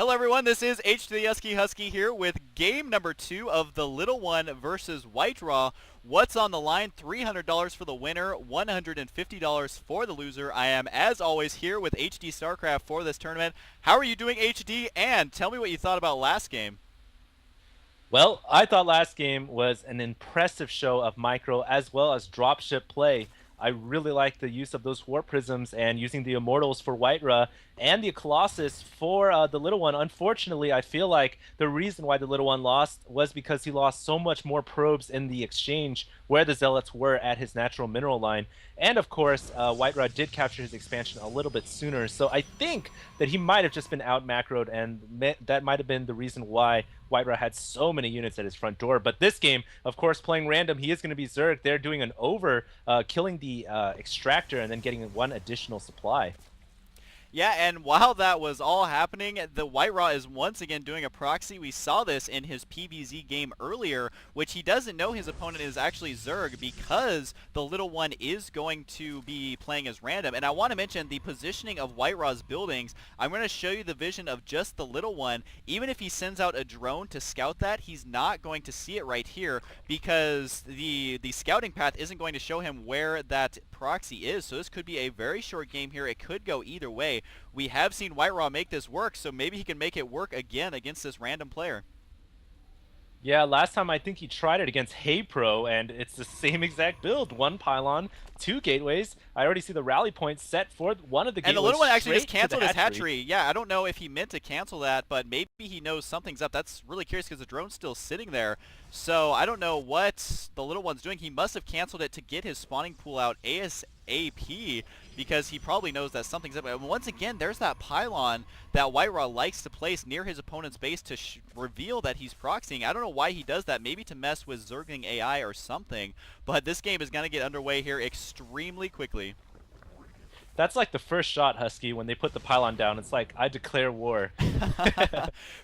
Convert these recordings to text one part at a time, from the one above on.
Hello everyone, this is Husky here with game number 2 of TheLittleOne versus WhiteRa. What's on the line? $300 for the winner, $150 for the loser. I am, as always, here with HD Starcraft for this tournament. How are you doing, HD? And tell me what you thought about last game. Well, I thought last game was an impressive show of micro as well as dropship play. I really liked the use of those warp prisms and using the immortals for WhiteRa and the Colossus for the little one. Unfortunately, I feel like the reason why the little one lost was because he lost so much more probes in the exchange where the zealots were at his natural mineral line. And of course, WhiteRa did capture his expansion a little bit sooner. So I think that he might have just been out macroed, and that might have been the reason why WhiteRa had so many units at his front door. But this game, of course, playing random, he is going to be Zerg. They're doing an over, killing the extractor and then getting one additional supply. Yeah, and while that was all happening, the WhiteRa is once again doing a proxy. We saw this in his PvZ game earlier, which he doesn't know his opponent is actually Zerg because the little one is going to be playing as random. And I want to mention the positioning of WhiteRa's buildings. I'm going to show you the vision of just the little one. Even if he sends out a drone to scout that, he's not going to see it right here because the scouting path isn't going to show him where that proxy is. So this could be a very short game here. It could go either way. We have seen WhiteRa make this work, so maybe he can make it work again against this random player. Yeah, last time I think he tried it against Hey Pro, and it's the same exact build. One pylon, two gateways. I already see the rally point set for one of the gateways. And the little one actually just straight to the canceled his hatchery. Yeah, I don't know if he meant to cancel that, but maybe he knows something's up. That's really curious because the drone's still sitting there. So I don't know what the little one's doing. He must have canceled it to get his spawning pool out ASAP because he probably knows that something's up. And once again, there's that pylon that WhiteRa likes to place near his opponent's base to reveal that he's proxying. I don't know why he does that. Maybe to mess with Zergling AI or something. But this game is going to get underway here extremely quickly. That's like the first shot, Husky, when they put the pylon down. It's like, I declare war.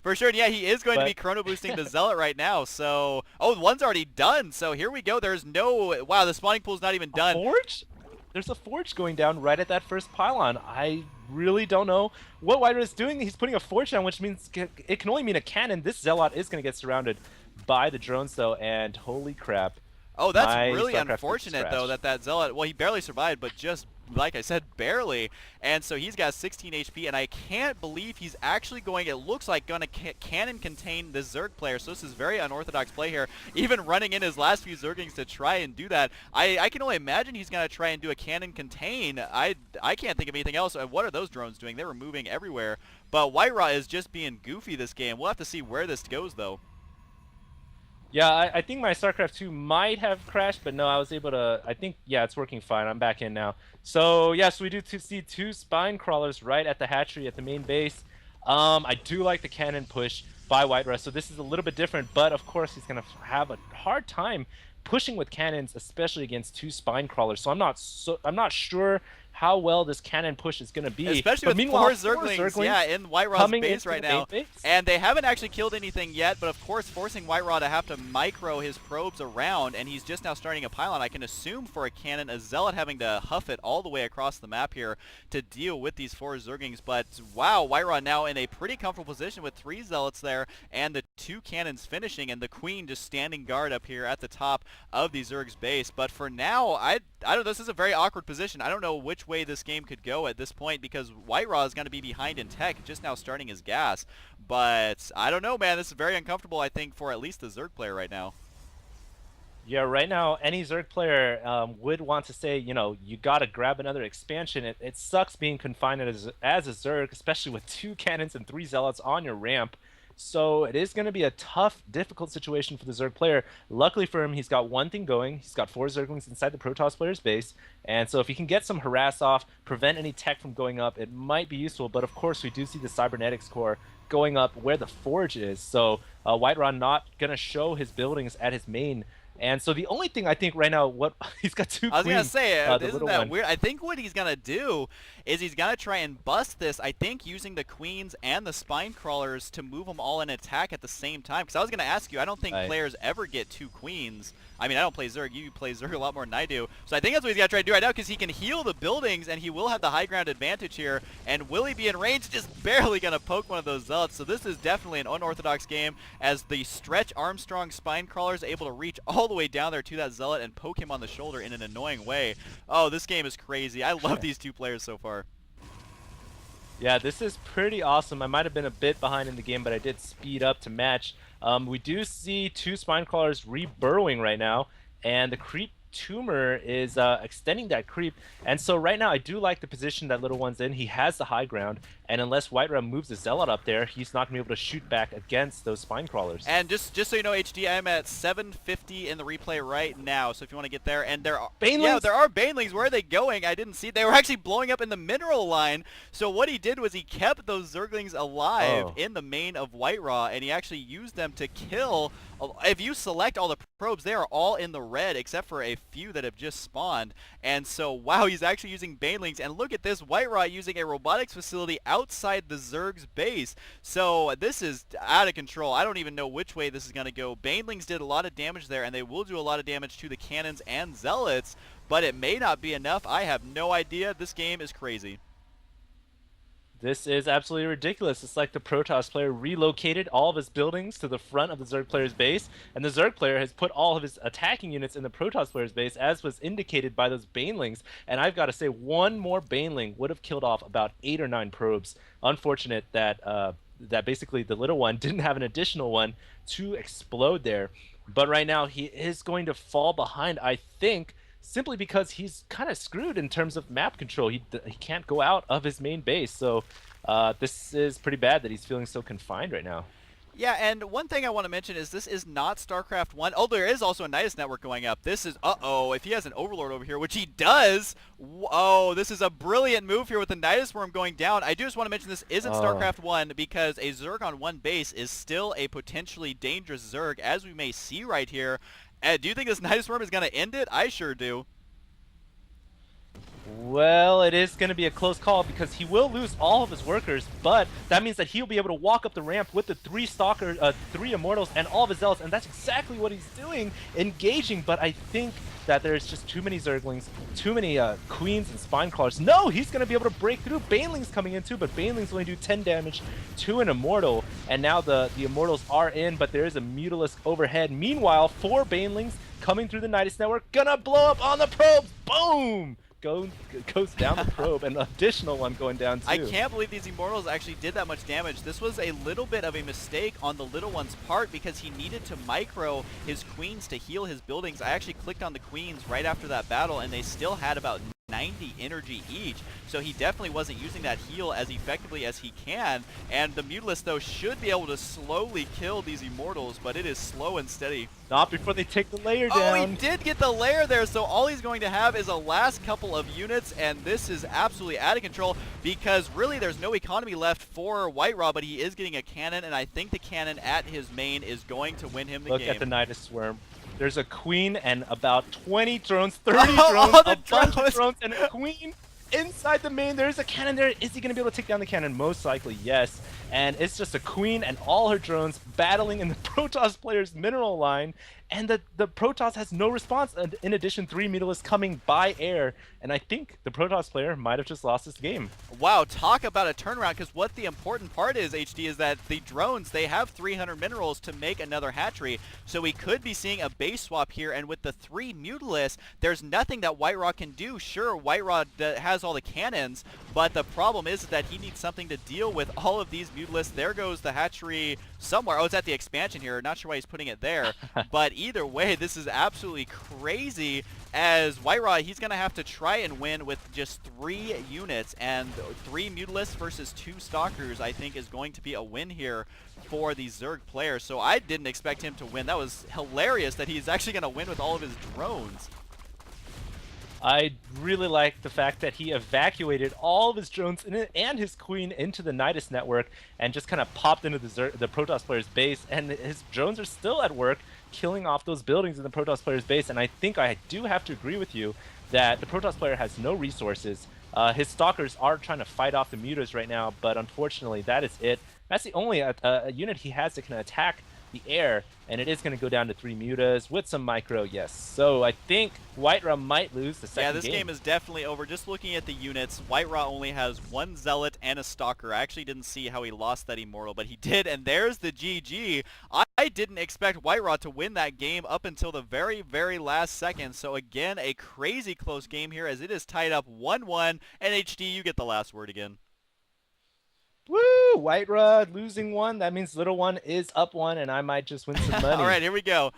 For sure, and yeah, he is going to be chrono boosting the Zealot right now, so... Oh, one's already done, so here we go. There's no... Wow, the spawning pool's not even done. A forge? There's a forge going down right at that first pylon. I really don't know what WhiteRa is doing. He's putting a forge down, which means it can only mean a cannon. This Zealot is going to get surrounded by the drones, though, and holy crap. Oh, that's really unfortunate, though, that Zealot... Well, he barely survived, but just... Like I said, barely, and so he's got 16 HP, and I can't believe he's actually going, it looks like, going to cannon contain the Zerg player, so this is very unorthodox play here, even running in his last few Zerglings to try and do that. I can only imagine he's going to try and do a cannon contain. I can't think of anything else. What are those drones doing? They were moving everywhere, but WhiteRa is just being goofy this game. We'll have to see where this goes, though. Yeah, I think my StarCraft 2 might have crashed, but no, I was able to... I think, yeah, it's working fine. I'm back in now. So, yes, we do see two spine crawlers right at the hatchery at the main base. I do like the cannon push by WhiteRa, so this is a little bit different, but of course he's going to have a hard time pushing with cannons, especially against two spine crawlers. So I'm not sure how well this cannon push is going to be. Especially with four Zerglings, yeah, in WhiteRa's base right now. And they haven't actually killed anything yet, but of course forcing WhiteRa to have to micro his probes around, and he's just now starting a pylon. I can assume for a cannon, a Zealot having to huff it all the way across the map here to deal with these four Zerglings. But wow, WhiteRa now in a pretty comfortable position with three Zealots there, and the two cannons finishing, and the Queen just standing guard up here at the top of the Zerg's base. But for now, I don't know, this is a very awkward position. I don't know which way this game could go at this point because WhiteRa is going to be behind in tech, just now starting his gas. But I don't know, man. This is very uncomfortable, I think, for at least the Zerg player right now. Yeah, right now, any Zerg player would want to say, you know, you got to grab another expansion. It sucks being confined as a Zerg, especially with two cannons and three Zealots on your ramp. So it is going to be a tough, difficult situation for the Zerg player. Luckily for him, he's got one thing going. He's got four Zerglings inside the Protoss player's base. And so if he can get some harass off, prevent any tech from going up, it might be useful. But of course, we do see the Cybernetics core going up where the forge is. So WhiteRa not going to show his buildings at his main And so the only thing I think right now, what he's got 2 I was gonna queens, say, the isn't little that one. weird? I think what he's gonna do is he's gonna try and bust this. I think using the queens and the spine crawlers to move them all in attack at the same time. Because I was gonna ask you, I don't think players ever get 2 queens. I mean, I don't play Zerg. You play Zerg a lot more than I do. So I think that's what he's got to try to do right now, because he can heal the buildings, and he will have the high ground advantage here. And will he be in range? Just barely going to poke one of those Zealots. So this is definitely an unorthodox game, as the Stretch Armstrong Spine Crawler is able to reach all the way down there to that Zealot and poke him on the shoulder in an annoying way. Oh, this game is crazy. I love these 2 players so far. Yeah, this is pretty awesome. I might have been a bit behind in the game, but I did speed up to match. We do see 2 spine crawlers re-burrowing right now, and the creep tumor is extending that creep. And so right now I do like the position that Little One's in. He has the high ground, and unless WhiteRa moves the Zealot up there, he's not going to be able to shoot back against those spine crawlers. And just so you know, HD, I'm at 750 in the replay right now, so if you want to get there. And there are Banelings? Yeah, there are Banelings. Where are they going? I didn't see. They were actually blowing up in the mineral line. So what he did was he kept those Zerglings alive in the main of WhiteRa, and he actually used them to kill. If you select all the probes, they are all in the red except for a few that have just spawned. And so, wow, he's actually using Banelings. And look at this, WhiteRa using a robotics facility outside the Zerg's base. So this is out of control. I don't even know which way this is going to go. Banelings did a lot of damage there, and they will do a lot of damage to the cannons and Zealots, but it may not be enough. I have no idea. This game is crazy. This is absolutely ridiculous. It's like the Protoss player relocated all of his buildings to the front of the Zerg player's base, and the Zerg player has put all of his attacking units in the Protoss player's base, as was indicated by those Banelings. And I've got to say, one more Baneling would have killed off about 8 or 9 probes. Unfortunate that that basically the Little One didn't have an additional one to explode there. But right now, he is going to fall behind, I think, simply because he's kind of screwed in terms of map control. He can't go out of his main base, so this is pretty bad that he's feeling so confined right now. Yeah, and one thing I want to mention is this is not Starcraft 1. Oh, there is also a Nidus network going up. This is, if he has an Overlord over here, which he does, oh, this is a brilliant move here with the Nidus Worm going down. I do just want to mention this isn't Starcraft 1, because a Zerg on one base is still a potentially dangerous Zerg, as we may see right here. Do you think this Nidus Worm is going to end it? I sure do. Well, it is going to be a close call, because he will lose all of his workers, but that means that he'll be able to walk up the ramp with the 3 Immortals and all of his Zealots, and that's exactly what he's doing, engaging. But I think that there's just too many Zerglings, too many Queens and Spine Crawlers. No, he's going to be able to break through. Banelings coming in too, but Banelings only do 10 damage to an Immortal, and now the Immortals are in, but there is a Mutalisk overhead. Meanwhile, 4 Banelings coming through the Nidus network, gonna blow up on the probes. Boom! Goes down the probe, and an additional one going down too. I can't believe these Immortals actually did that much damage. This was a little bit of a mistake on the Little One's part, because he needed to micro his Queens to heal his buildings. I actually clicked on the Queens right after that battle, and they still had about 90 energy each, so he definitely wasn't using that heal as effectively as he can. And the Mutalisk, though, should be able to slowly kill these Immortals, but it is slow and steady. Not before they take the layer down. Oh, he did get the layer there, so all he's going to have is a last couple of units, and this is absolutely out of control, because really there's no economy left for WhiteRa, but he is getting a cannon, and I think the cannon at his main is going to win him the game. Look at the Nidus Swarm. There's a Queen and about 20 drones, 30 drones, a bunch of drones, and a Queen inside the main. There's a cannon there. Is he going to be able to take down the cannon? Most likely, yes. And it's just a Queen and all her drones battling in the Protoss player's mineral line. And the Protoss has no response. And in addition, 3 Mutalisks coming by air. And I think the Protoss player might have just lost this game. Wow, talk about a turnaround, because what the important part is, HD, is that the drones, they have 300 minerals to make another hatchery. So we could be seeing a base swap here. And with the 3 Mutalisks, there's nothing that WhiteRa can do. Sure, WhiteRa has all the cannons, but the problem is that he needs something to deal with all of these Mutalisks. There goes the hatchery somewhere. Oh, it's at the expansion here. Not sure why he's putting it there. But either way, this is absolutely crazy, as WhiteRa, he's going to have to try and win with just 3 units, and 3 Mutalisks versus 2 Stalkers, I think, is going to be a win here for the Zerg player. So I didn't expect him to win. That was hilarious that he's actually going to win with all of his drones. I really like the fact that he evacuated all of his drones and his Queen into the Nidus network, and just kind of popped into the Protoss player's base, and his drones are still at work. killing off those buildings in the Protoss player's base. And I think I do have to agree with you that the Protoss player has no resources. His Stalkers are trying to fight off the Mutas right now, but unfortunately, that is it. That's the only unit he has that can attack the air, and it is going to go down to 3 Mutas with some micro, yes. So I think WhiteRa might lose the second game. Yeah, this game is definitely over. Just looking at the units, WhiteRa only has 1 Zealot and a Stalker. I actually didn't see how he lost that Immortal, but he did, and there's the GG. I didn't expect WhiteRa to win that game up until the very, very last second. So again, a crazy close game here as it is tied up 1-1. And HD, you get the last word again. Woo! WhiteRa losing 1. That means LittleOne is up 1, and I might just win some money. All right, here we go.